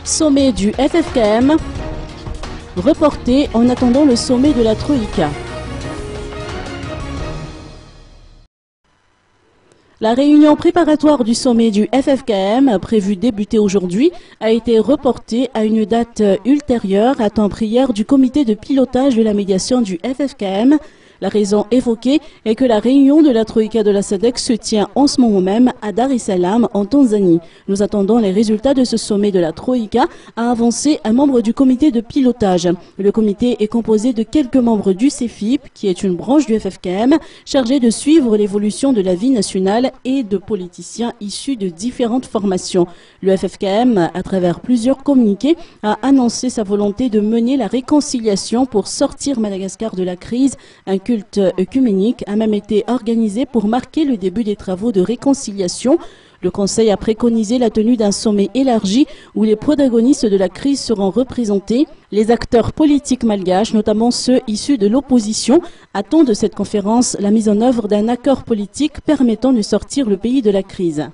Sommet du FFKM, reporté en attendant le sommet de la Troïka. La réunion préparatoire du sommet du FFKM, prévue débuter aujourd'hui, a été reportée à une date ultérieure à temps prière du comité de pilotage de la médiation du FFKM. La raison évoquée est que la réunion de la Troïka de la SADC se tient en ce moment même à Dar es Salaam, en Tanzanie. Nous attendons les résultats de ce sommet de la Troïka, a avancé un membre du comité de pilotage. Le comité est composé de quelques membres du CEFIP, qui est une branche du FFKM, chargée de suivre l'évolution de la vie nationale et de politiciens issus de différentes formations. Le FFKM, à travers plusieurs communiqués, a annoncé sa volonté de mener la réconciliation pour sortir Madagascar de la crise. Un culte œcuménique a même été organisé pour marquer le début des travaux de réconciliation. Le Conseil a préconisé la tenue d'un sommet élargi où les protagonistes de la crise seront représentés. Les acteurs politiques malgaches, notamment ceux issus de l'opposition, attendent de cette conférence la mise en œuvre d'un accord politique permettant de sortir le pays de la crise.